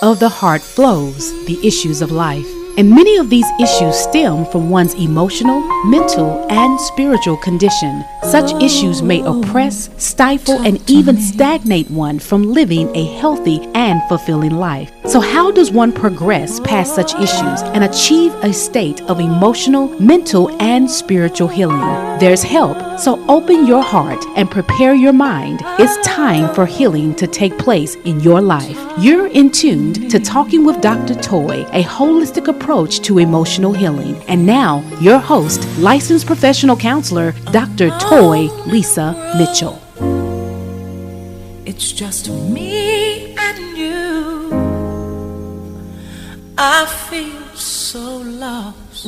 of the heart flows the issues of life. And many of these issues stem from one's emotional, mental, and spiritual condition. Such issues may oppress, stifle, and even stagnate one from living a healthy and fulfilling life. So how does one progress past such issues and achieve a state of emotional, mental, and spiritual healing? There's help, so open your heart and prepare your mind. It's time for healing to take place in your life. You're in tuned to Talking with Dr. Toy, a holistic approach to emotional healing. And now, your host, licensed professional counselor, Dr. Toy Lisa Mitchell. It's just me and you. I feel so lost,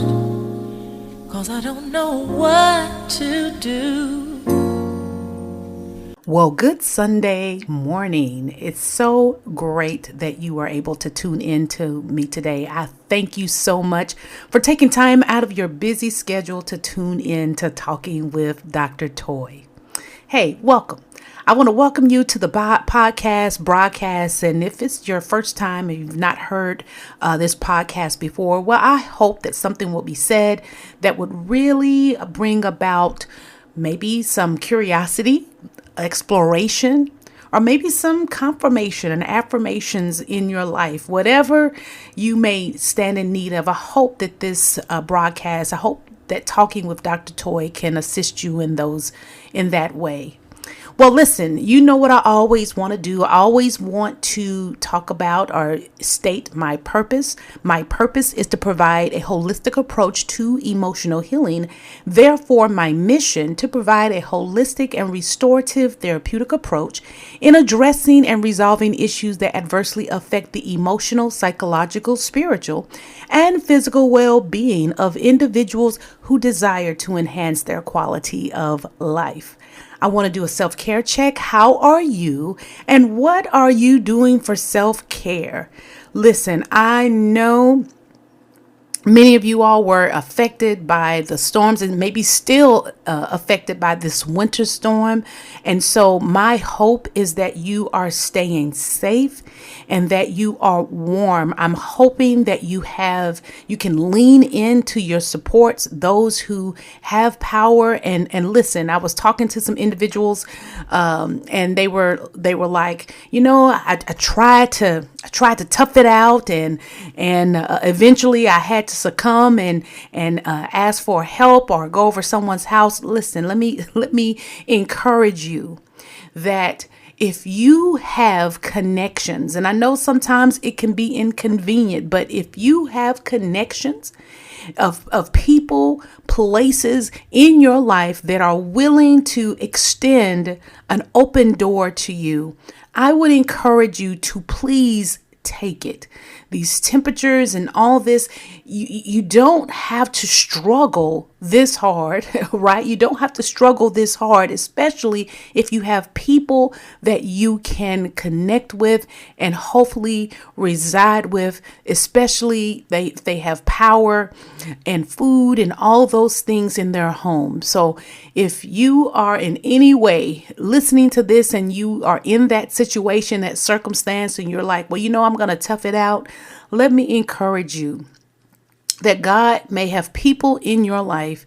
'cause I don't know what to do. Well, good Sunday morning. It's so great that you are able to tune in to me today. I thank you so much for taking time out of your busy schedule to tune in to Talking with Dr. Toy. Hey, welcome. I want to welcome you to the podcast broadcast. And if it's your first time and you've not heard this podcast before, well, I hope that something will be said that would really bring about maybe some curiosity, exploration, or maybe some confirmation and affirmations in your life. Whatever you may stand in need of, I hope that this broadcast, I hope that Talking with Dr. Toy can assist you in that way. Well, listen, you know what I always want to do. I always want to talk about or state my purpose. My purpose is to provide a holistic approach to emotional healing. Therefore, my mission to provide a holistic and restorative therapeutic approach in addressing and resolving issues that adversely affect the emotional, psychological, spiritual, and physical well-being of individuals who desire to enhance their quality of life. I want to do a self-care check. How are you? And what are you doing for self-care? Listen, I know many of you all were affected by the storms and maybe still affected by this winter storm. And so my hope is that you are staying safe and that you are warm. I'm hoping that you can lean into your supports, those who have power. And listen, I was talking to some individuals and they were like, I tried to tough it out and eventually I had to succumb and ask for help or go over someone's house. Listen, let me encourage you that if you have connections, and I know sometimes it can be inconvenient, but if you have connections of people, places in your life that are willing to extend an open door to you, I would encourage you to please take it. These temperatures and all this, you don't have to struggle this hard, right? You don't have to struggle this hard, especially if you have people that you can connect with and hopefully reside with, especially they have power and food and all those things in their home. So if you are in any way listening to this and you are in that situation, that circumstance, and you're like, well, I'm going to tough it out, let me encourage you that God may have people in your life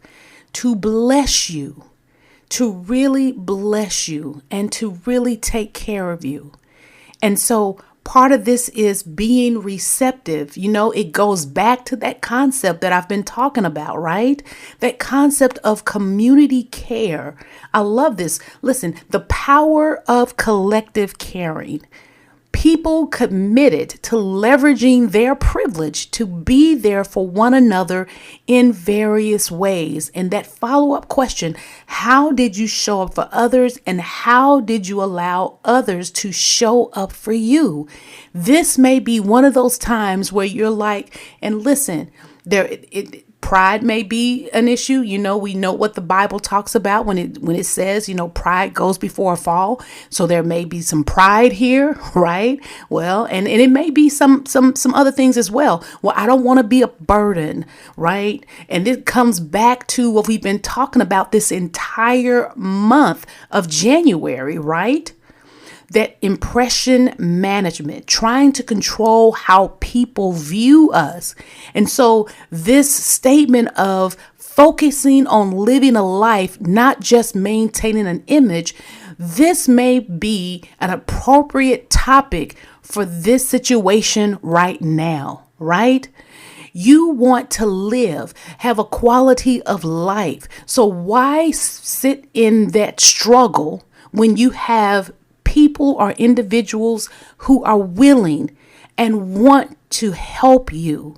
to bless you, to really bless you, and to really take care of you. And so part of this is being receptive. It goes back to that concept that I've been talking about, right? That concept of community care. I love this. Listen, the power of collective caring. People committed to leveraging their privilege to be there for one another in various ways. And that follow-up question, how did you show up for others and how did you allow others to show up for you? This may be one of those times where you're like, and listen, pride may be an issue. We know what the Bible talks about when it says, pride goes before a fall. So there may be some pride here, right? Well, and it may be some other things as well. Well, I don't want to be a burden, right? And it comes back to what we've been talking about this entire month of January, right? that impression management, trying to control how people view us. And so this statement of focusing on living a life, not just maintaining an image, this may be an appropriate topic for this situation right now, right? You want to live, have a quality of life. So why sit in that struggle when you have people or individuals who are willing and want to help you?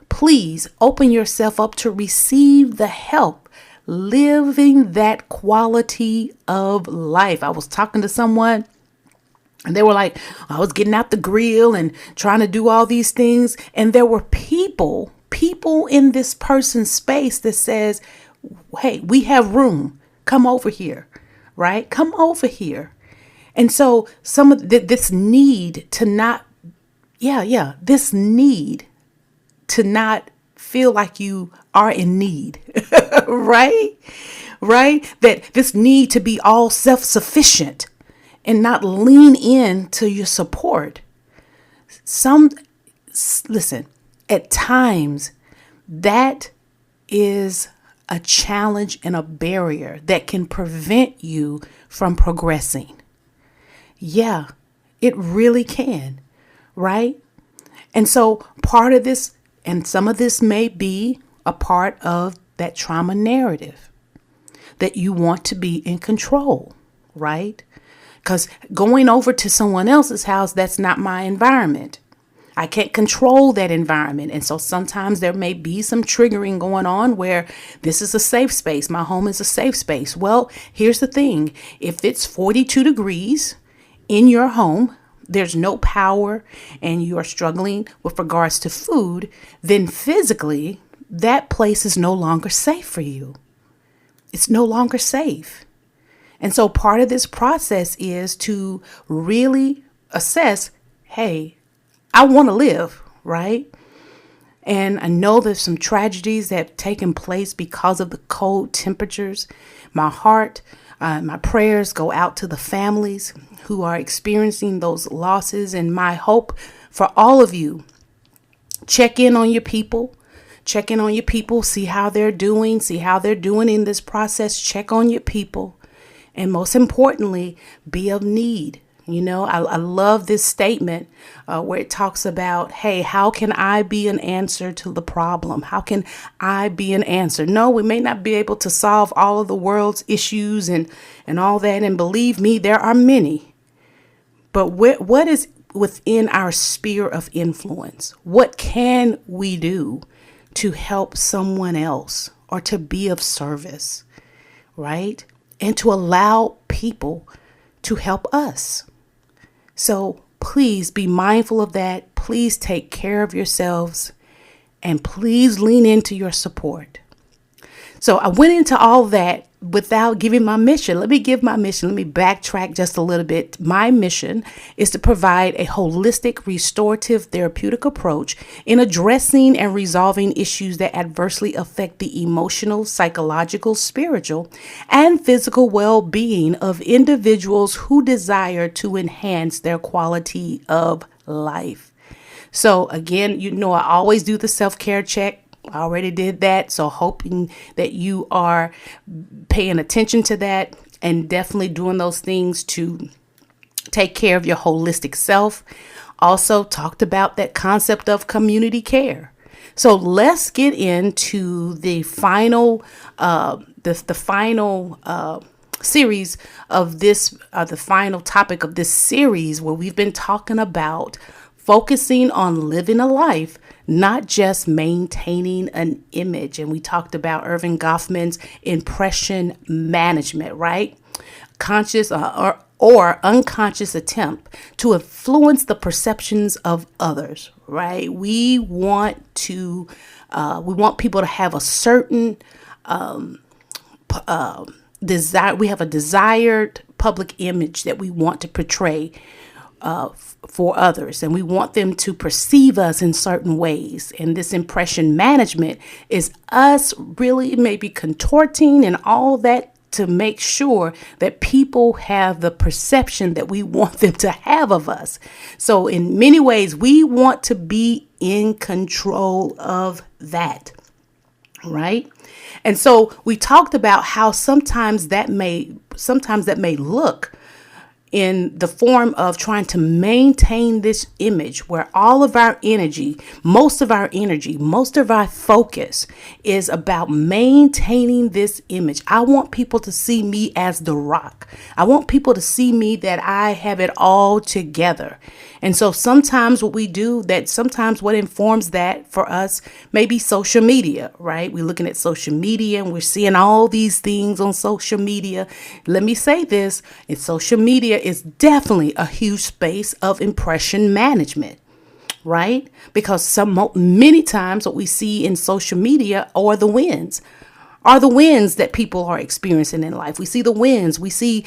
Please open yourself up to receive the help, living that quality of life. I was talking to someone and they were like, I was getting out the grill and trying to do all these things. And there were people in this person's space that says, hey, we have room. Come over here, right? Come over here. And so some of this need to not, this need to not feel like you are in need, right? Right? That this need to be all self-sufficient and not lean in to your support. Listen, at times that is a challenge and a barrier that can prevent you from progressing. Yeah, it really can, right? And so part of this, and some of this may be a part of that trauma narrative that you want to be in control, right? Because going over to someone else's house, that's not my environment. I can't control that environment. And so sometimes there may be some triggering going on where this is a safe space. My home is a safe space. Well, here's the thing. If it's 42 degrees in your home, there's no power, and you are struggling with regards to food, then physically that place is no longer safe for you. It's no longer safe. And so part of this process is to really assess, hey, I want to live, right? And I know there's some tragedies that have taken place because of the cold temperatures. My heart, my prayers go out to the families who are experiencing those losses. And my hope for all of you, check in on your people. Check in on your people, see how they're doing in this process. Check on your people. And most importantly, be of need. You know, I love this statement where it talks about, hey, how can I be an answer to the problem? How can I be an answer? No, we may not be able to solve all of the world's issues and all that. And believe me, there are many. But what is within our sphere of influence? What can we do to help someone else or to be of service, right? And to allow people to help us. So please be mindful of that. Please take care of yourselves and please lean into your support. So I went into all that without giving my mission. Let me give my mission. Let me backtrack just a little bit. My mission is to provide a holistic, restorative, therapeutic approach in addressing and resolving issues that adversely affect the emotional, psychological, spiritual, and physical well-being of individuals who desire to enhance their quality of life. So again, you know, I always do the self-care check. I already did that. So hoping that you are paying attention to that and definitely doing those things to take care of your holistic self. Also talked about that concept of community care. So let's get into the final, series of this, the final topic of this series where we've been talking about focusing on living a life, not just maintaining an image. And we talked about Erving Goffman's impression management, right? Conscious or unconscious attempt to influence the perceptions of others, right? We want people to have a certain desire. We have a desired public image that we want to portray for others, and we want them to perceive us in certain ways. And this impression management is us really maybe contorting and all that to make sure that people have the perception that we want them to have of us. So in many ways, we want to be in control of that, right? And so we talked about how sometimes that may look in the form of trying to maintain this image where all of our energy, most of our focus is about maintaining this image. I want people to see me as the rock. I want people to see me that I have it all together. And so sometimes what informs that for us may be social media, right? We're looking at social media and we're seeing all these things on social media. Let me say this, social media is definitely a huge space of impression management, right? Because many times what we see in social media are the wins that people are experiencing in life. We see the wins, we see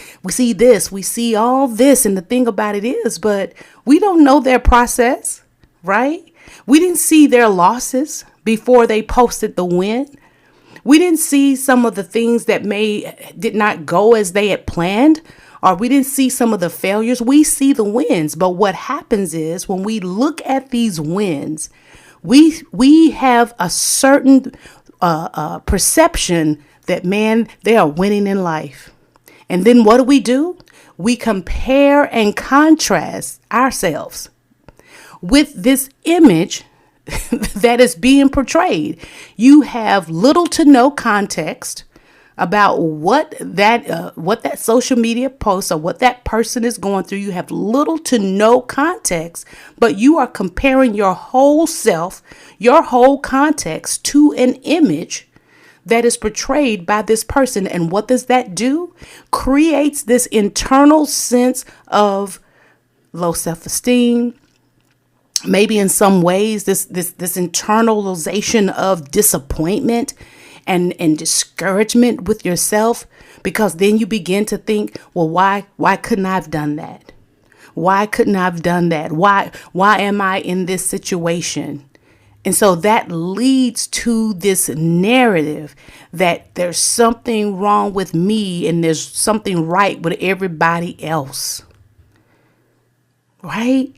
this, we see all this. And the thing about it is, but we don't know their process, right? We didn't see their losses before they posted the win. We didn't see some of the things that did not go as they had planned, or we didn't see some of the failures. We see the wins. But what happens is when we look at these wins, we have a certain perception that, man, they are winning in life. And then what do? We compare and contrast ourselves with this image that is being portrayed. You have little to no context about what that social media post or what that person is going through. You have little to no context, but you are comparing your whole self, your whole context to an image that is portrayed by this person. And what does that do? Creates this internal sense of low self-esteem. Maybe in some ways, this internalization of disappointment and discouragement with yourself, because then you begin to think, well, why couldn't I have done that? Why couldn't I have done that? Why am I in this situation? And so that leads to this narrative that there's something wrong with me and there's something right with everybody else. Right?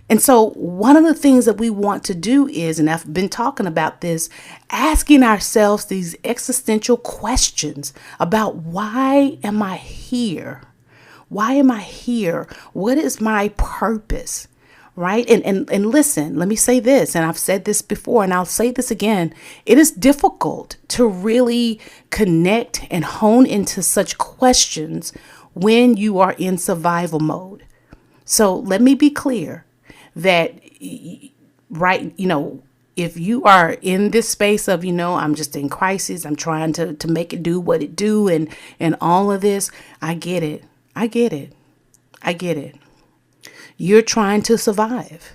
And so one of the things that we want to do is, and I've been talking about this, asking ourselves these existential questions about, why am I here? Why am I here? What is my purpose? Right? And listen, let me say this, and I've said this before, and I'll say this again. It is difficult to really connect and hone into such questions when you are in survival mode. So let me be clear that, right, if you are in this space of, I'm just in crisis, I'm trying to make it do what it do and all of this, I get it. You're trying to survive.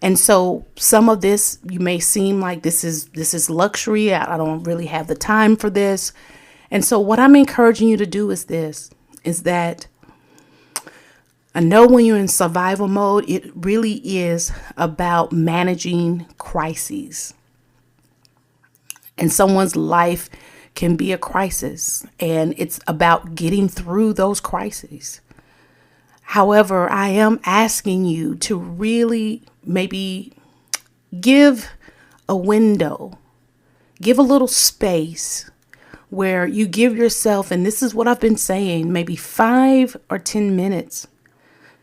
And so some of this, you may seem like this is luxury. I don't really have the time for this. And so what I'm encouraging you to do is that I know when you're in survival mode, it really is about managing crises. And someone's life can be a crisis, and it's about getting through those crises. However, I am asking you to really maybe give a window, give a little space where you give yourself, and this is what I've been saying, maybe 5 or 10 minutes.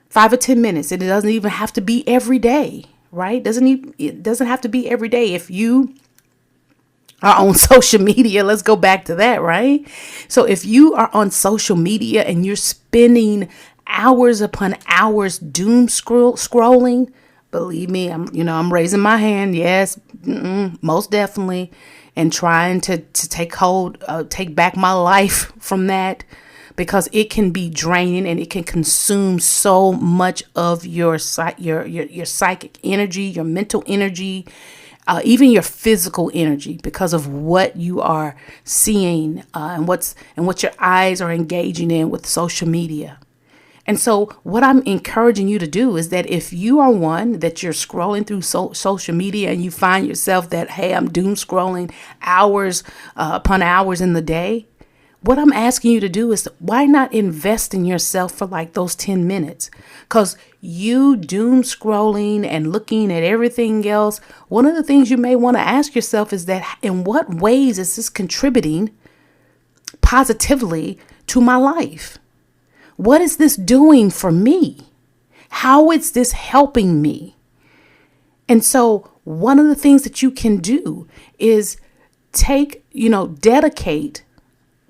5 or 10 minutes. It doesn't even have to be every day, right? It doesn't have to be every day. If you are on social media, let's go back to that, right? So if you are on social media and you're spending hours upon hours doom scrolling, believe me, I'm raising my hand. Yes, most definitely. And trying to take back my life from that, because it can be draining and it can consume so much of your psychic energy, your mental energy, even your physical energy, because of what you are seeing and what your eyes are engaging in with social media. And so what I'm encouraging you to do is that if you are one that you're scrolling through social media and you find yourself that, hey, I'm doom scrolling hours upon hours in the day, what I'm asking you to do is, why not invest in yourself for like those 10 minutes? Because you doom scrolling and looking at everything else, one of the things you may want to ask yourself is that, in what ways is this contributing positively to my life? What is this doing for me? How is this helping me? And so one of the things that you can do is dedicate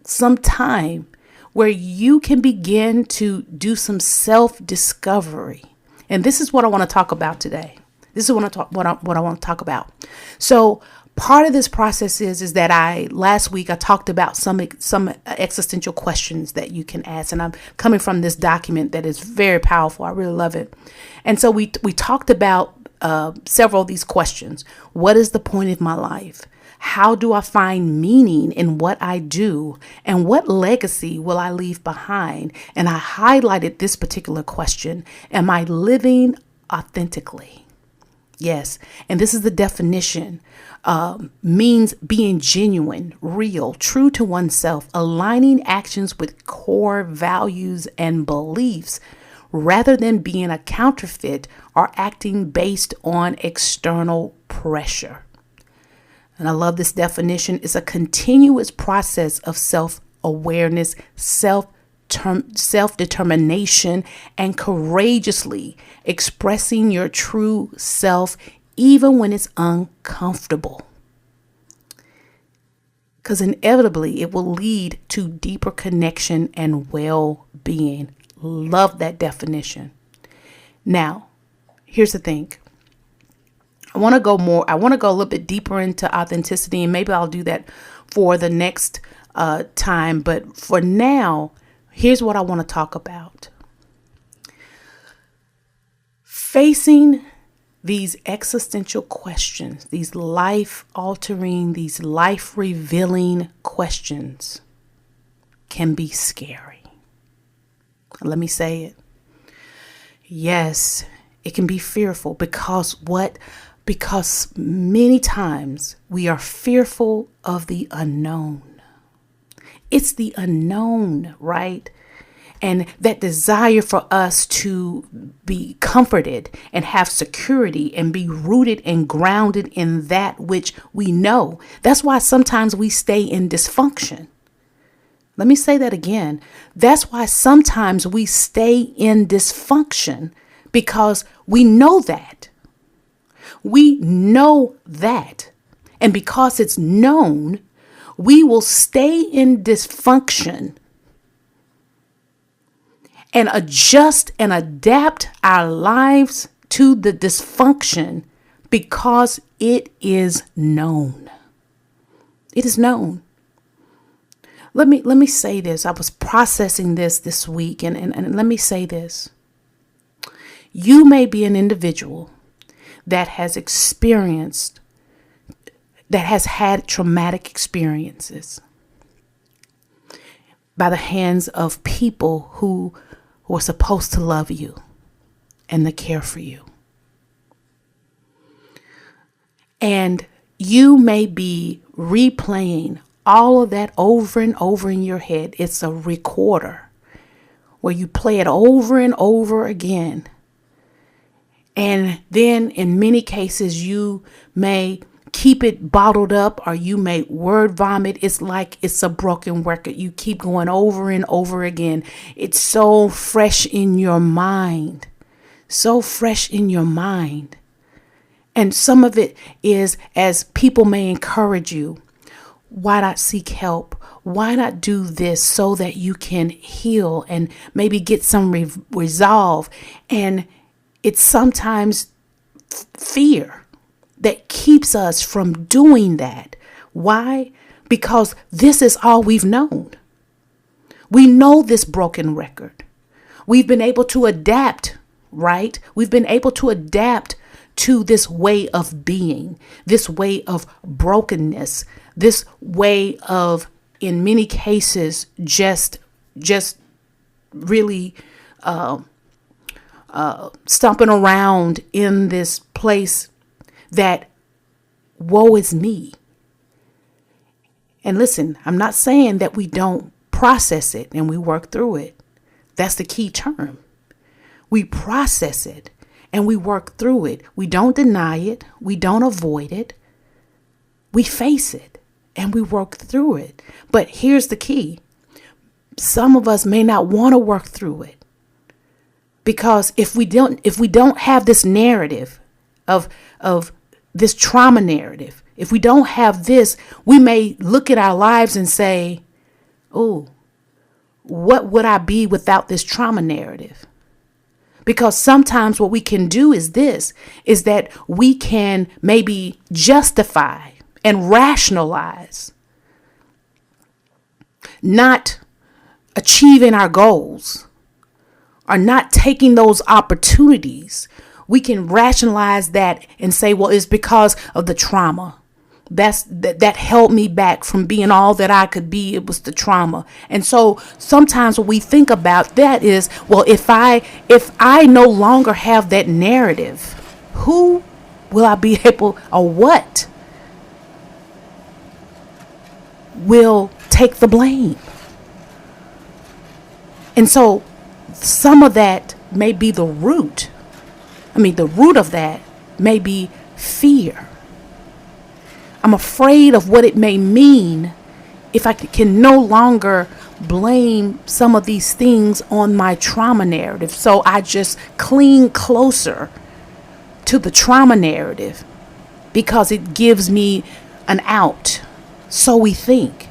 some time where you can begin to do some self-discovery. And this is what I want to talk about today. This is what I want to talk about. So part of this process is that last week I talked about some existential questions that you can ask. And I'm coming from this document that is very powerful. I really love it. And so we talked about several of these questions. What is the point of my life? How do I find meaning in what I do? And what legacy will I leave behind? And I highlighted this particular question. Am I living authentically? Yes. And this is the definition. Means being genuine, real, true to oneself, aligning actions with core values and beliefs, rather than being a counterfeit or acting based on external pressure. And I love this definition. It's a continuous process of self-awareness, self-determination, and courageously expressing your true self, even when it's uncomfortable. Because inevitably it will lead to deeper connection and well-being. Love that definition. Now, here's the thing. I want to go a little bit deeper into authenticity, and maybe I'll do that for the next time. But for now, here's what I want to talk about. Facing these existential questions, these life-altering, these life-revealing questions can be scary. Let me say it. Yes, it can be fearful because many times we are fearful of the unknown. It's the unknown, right? And that desire for us to be comforted and have security and be rooted and grounded in that which we know. That's why sometimes we stay in dysfunction. Let me say that again. That's why sometimes we stay in dysfunction, because we know that. We know that. And because it's known, we will stay in dysfunction and adjust and adapt our lives to the dysfunction because it is known. It is known. Let me say this. I was processing this week, and let me say this. You may be an individual that has had traumatic experiences by the hands of people who were supposed to love you and to care for you. And you may be replaying all of that over and over in your head. It's a recorder where you play it over and over again. And then in many cases, you may keep it bottled up, or you may word vomit. It's like it's a broken record. You keep going over and over again. It's so fresh in your mind. So fresh in your mind. And some of it is, as people may encourage you, why not seek help? Why not do this so that you can heal and maybe get some resolve? And it's sometimes fear that keeps us from doing that. Why? Because this is all we've known. We know this broken record. We've been able to adapt, right? We've been able to adapt to this way of being, this way of brokenness, this way of, in many cases, just really stomping around in this place that woe is me. And listen, I'm not saying that we don't process it and we work through it. That's the key term. We process it and we work through it. We don't deny it. We don't avoid it. We face it and we work through it. But here's the key. Some of us may not want to work through it, because if we don't have this narrative of this trauma narrative, if we don't have this, we may look at our lives and say, oh, what would I be without this trauma narrative? Because sometimes what we can do is that we can maybe justify and rationalize not achieving our goals or not taking those opportunities. We can rationalize that and say, well, it's because of the trauma. That held me back from being all that I could be. It was the trauma. And so sometimes what we think about that is, well, if I no longer have that narrative, who will I be able, or what will take the blame? And so some of that may be the root. The root of that may be fear. I'm afraid of what it may mean if I can no longer blame some of these things on my trauma narrative. So I just cling closer to the trauma narrative because it gives me an out. So we think.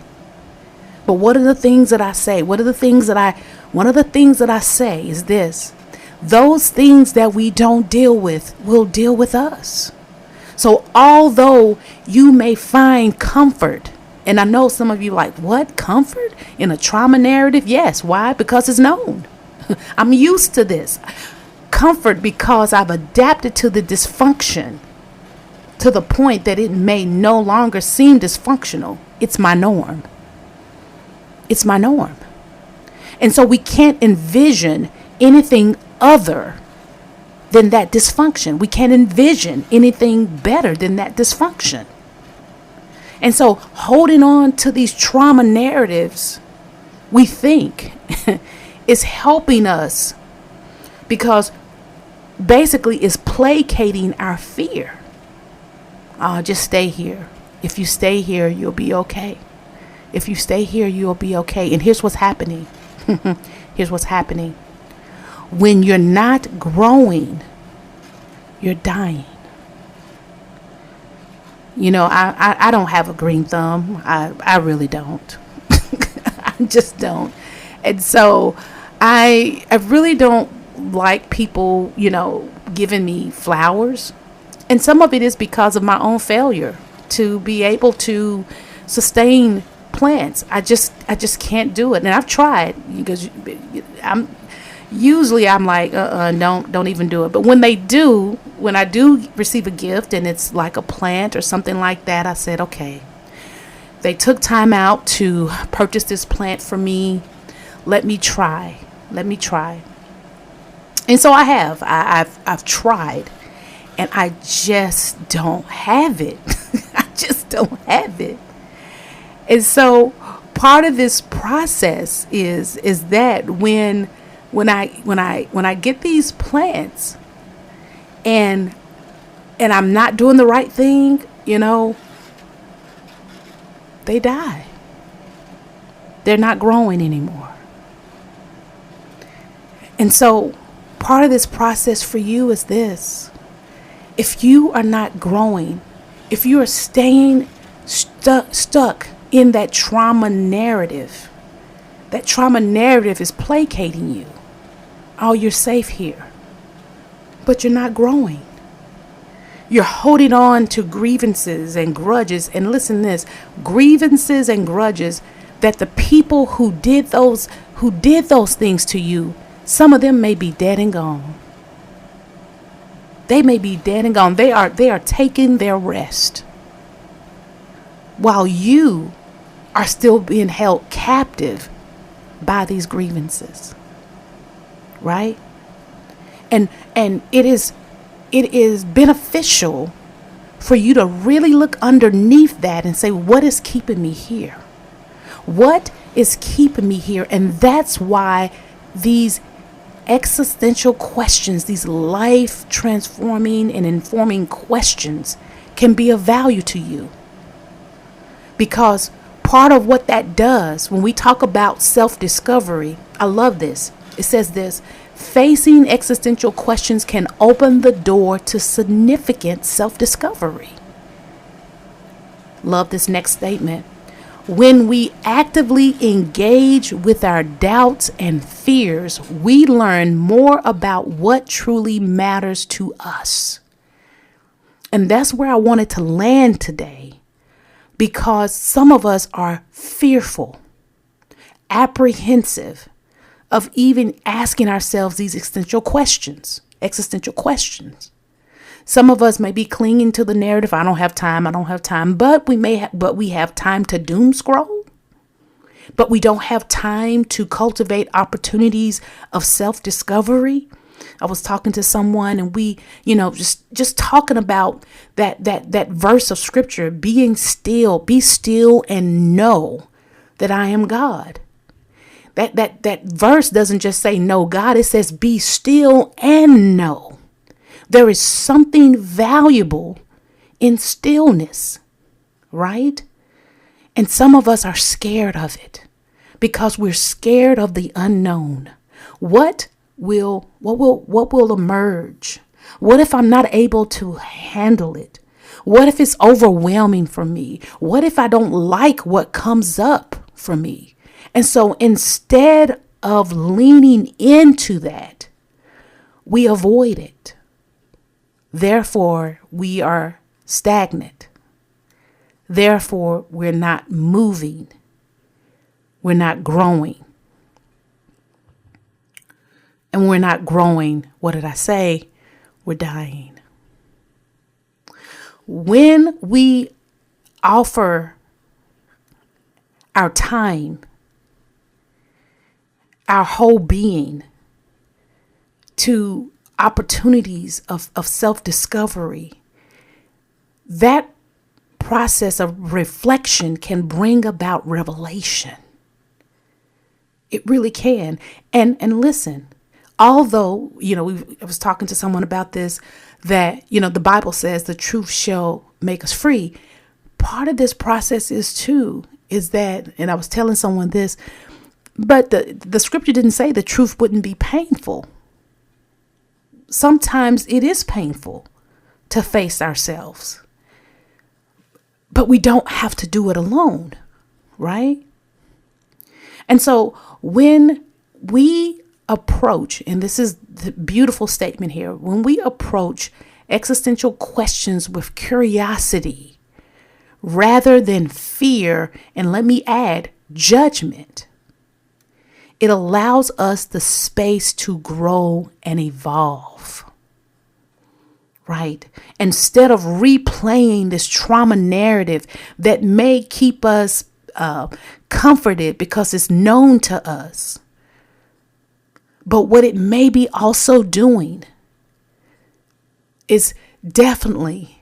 But what are the things that I say? One of the things that I say is this: those things that we don't deal with will deal with us. So although you may find comfort, and I know some of you like, what, comfort in a trauma narrative? Yes. Why? Because it's known. I'm used to this. Comfort because I've adapted to the dysfunction to the point that it may no longer seem dysfunctional. It's my norm. It's my norm. And so we can't envision anything other than that dysfunction. We can't envision anything better than that dysfunction. And so holding on to these trauma narratives, we think is helping us, because basically it's placating our fear. Just stay here. If you stay here, you'll be okay. If you stay here, you'll be okay. And here's what's happening. Here's what's happening. When you're not growing, you're dying. I don't have a green thumb. I really don't. I just don't. And so I really don't like people, giving me flowers. And some of it is because of my own failure to be able to sustain plants. I just can't do it. And I've tried, because I'm like, don't even do it. But when I do receive a gift and it's like a plant or something like that, I said, okay, they took time out to purchase this plant for me. Let me try. And so I have. I've tried, and I just don't have it. I just don't have it. And so part of this process is that when I get these plants and I'm not doing the right thing, they die. They're not growing anymore. And so part of this process for you is this: if you are not growing, if you are staying stuck in that trauma narrative is placating you. Oh, you're safe here, but you're not growing. You're holding on to grievances and grudges. And listen to this: grievances and grudges that the people who did those things to you, some of them may be dead and gone. They may be dead and gone. They are taking their rest, while you are still being held captive by these grievances. Right? And it is beneficial for you to really look underneath that and say, what is keeping me here? What is keeping me here? And that's why these existential questions, these life transforming and informing questions, can be of value to you. Because part of what that does, when we talk about self-discovery, I love this. It says this: facing existential questions can open the door to significant self-discovery. Love this next statement. When we actively engage with our doubts and fears, we learn more about what truly matters to us. And that's where I wanted to land today, because some of us are fearful, apprehensive of even asking ourselves these existential questions. Some of us may be clinging to the narrative, I don't have time, but we have time to doom scroll. But we don't have time to cultivate opportunities of self-discovery. I was talking to someone, and we, just talking about that verse of scripture, be still and know that I am God. That verse doesn't just say know God, it says be still and know. There is something valuable in stillness, right? And some of us are scared of it because we're scared of the unknown. What will emerge? What if I'm not able to handle it? What if it's overwhelming for me? What if I don't like what comes up for me? And so instead of leaning into that, we avoid it. Therefore, we are stagnant. Therefore, we're not moving. We're not growing. And we're not growing. What did I say? We're dying. When we offer our time, our whole being to opportunities of self-discovery, that process of reflection can bring about revelation. It really can. And listen, although, I was talking to someone about this, that, the Bible says the truth shall make us free. Part of this process is that, and I was telling someone this, but the scripture didn't say the truth wouldn't be painful. Sometimes it is painful to face ourselves, but we don't have to do it alone, right? And so when we approach, and this is the beautiful statement here, when we approach existential questions with curiosity rather than fear, and let me add, judgment, it allows us the space to grow and evolve, right? Instead of replaying this trauma narrative that may keep us comforted because it's known to us, but what it may be also doing is definitely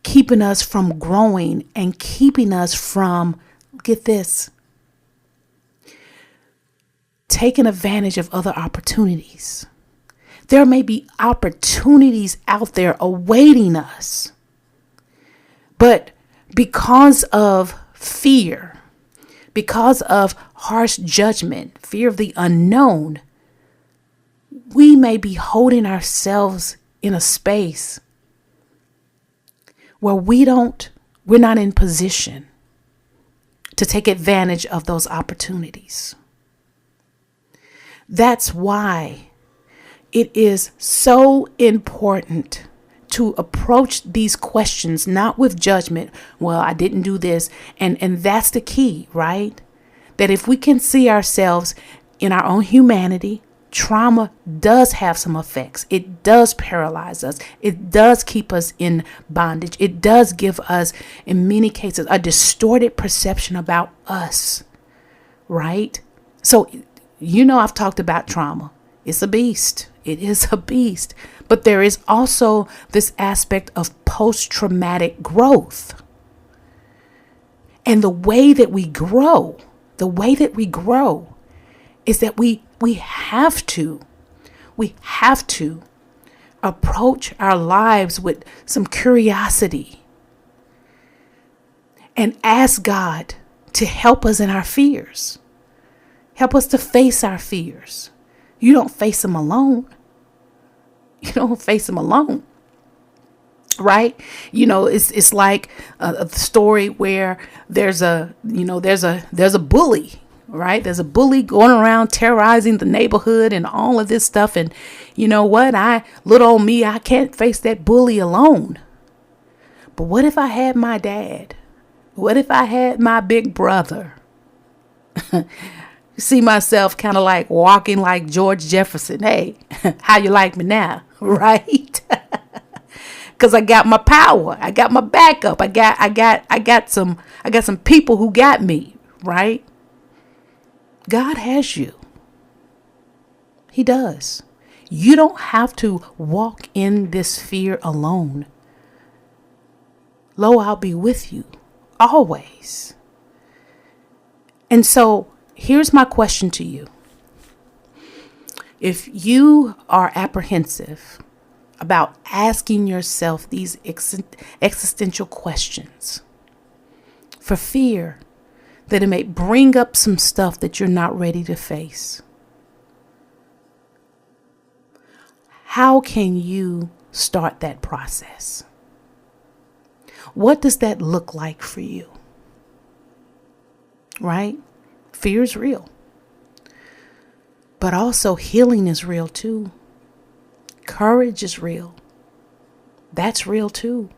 keeping us from growing and keeping us from, get this, taking advantage of other opportunities. There may be opportunities out there awaiting us, but because of fear, because of harsh judgment, fear of the unknown, we may be holding ourselves in a space where we're not in position to take advantage of those opportunities. That's why it is so important to approach these questions not with judgment. Well, I didn't do this. And that's the key, right? That if we can see ourselves in our own humanity, trauma does have some effects. It does paralyze us. It does keep us in bondage. It does give us, in many cases, a distorted perception about us, right? So, I've talked about trauma. It's a beast. It is a beast. But there is also this aspect of post-traumatic growth. And the way that we grow The way that we grow is that we have to approach our lives with some curiosity and ask God to help us in our fears. Help us to face our fears. You don't face them alone. You don't face them alone. Right? It's like a story where there's a bully, right? There's a bully going around terrorizing the neighborhood and all of this stuff. And you know what? Little old me, I can't face that bully alone. But what if I had my dad? What if I had my big brother? See myself kind of like walking like George Jefferson. Hey, how you like me now? Right? Because I got my power. I got my backup. I got some people who got me, right? God has you. He does. You don't have to walk in this fear alone. Lo, I'll be with you always. And so here's my question to you. If you are apprehensive about asking yourself these existential questions for fear that it may bring up some stuff that you're not ready to face, how can you start that process? What does that look like for you? Right? Fear is real. But also healing is real too. Courage is real. That's real too.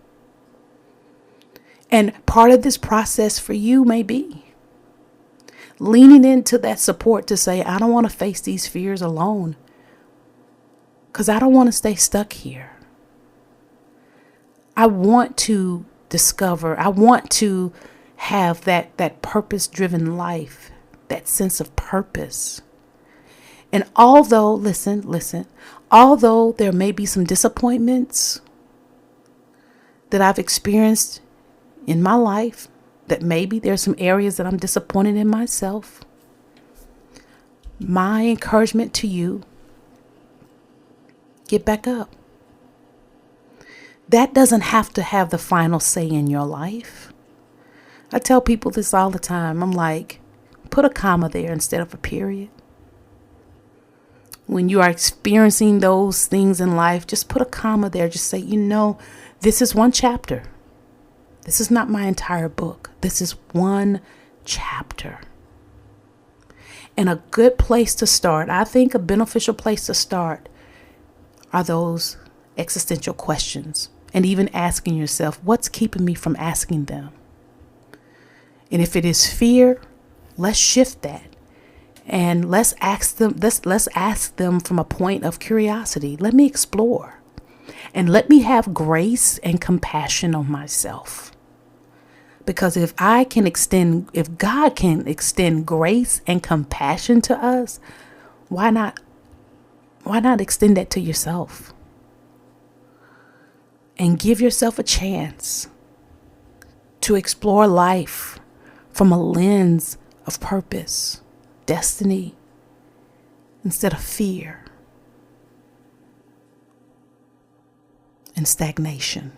And part of this process for you may be leaning into that support to say, I don't want to face these fears alone because I don't want to stay stuck here. I want to discover, I want to have that purpose-driven life, that sense of purpose. And although, listen, although there may be some disappointments that I've experienced in my life, that maybe there's some areas that I'm disappointed in myself, my encouragement to you, get back up. That doesn't have to have the final say in your life. I tell people this all the time. I'm like, put a comma there instead of a period. When you are experiencing those things in life, just put a comma there. Just say, this is one chapter. This is not my entire book. This is one chapter. And a good place to start, I think a beneficial place to start, are those existential questions. And even asking yourself, what's keeping me from asking them? And if it is fear, let's shift that. And let's ask them from a point of curiosity. Let me explore. And let me have grace and compassion on myself. Because if God can extend grace and compassion to us, why not extend that to yourself? And give yourself a chance to explore life from a lens of purpose, destiny, instead of fear and stagnation.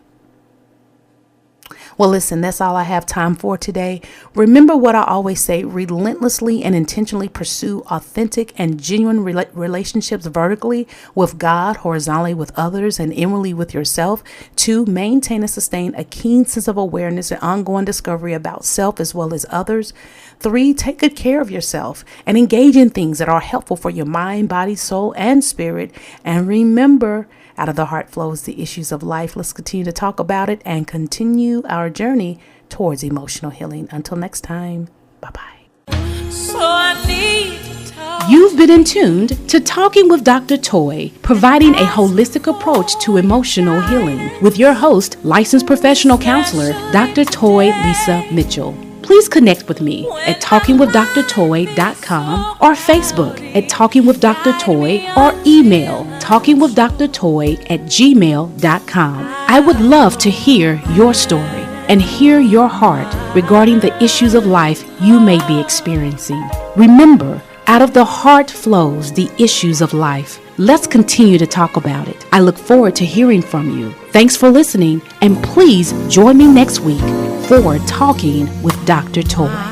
Well, listen, that's all I have time for today. Remember what I always say, relentlessly and intentionally pursue authentic and genuine relationships vertically with God, horizontally with others, and inwardly with yourself. 2, maintain and sustain a keen sense of awareness and ongoing discovery about self as well as others. 3, take good care of yourself and engage in things that are helpful for your mind, body, soul, and spirit. And remember, out of the heart flows the issues of life. Let's continue to talk about it and continue our journey towards emotional healing. Until next time, bye-bye. You've been in tuned to Talking with Dr. Toy, providing a holistic approach to emotional healing with your host, licensed professional counselor, Dr. Toy Lisa Mitchell. Please connect with me at talkingwithdrtoy.com or Facebook at Talking with Dr. Toy or email talkingwithdrtoy@gmail.com. I would love to hear your story and hear your heart regarding the issues of life you may be experiencing. Remember, out of the heart flows the issues of life. Let's continue to talk about it. I look forward to hearing from you. Thanks for listening, and please join me next week for Talking with Dr. Toy.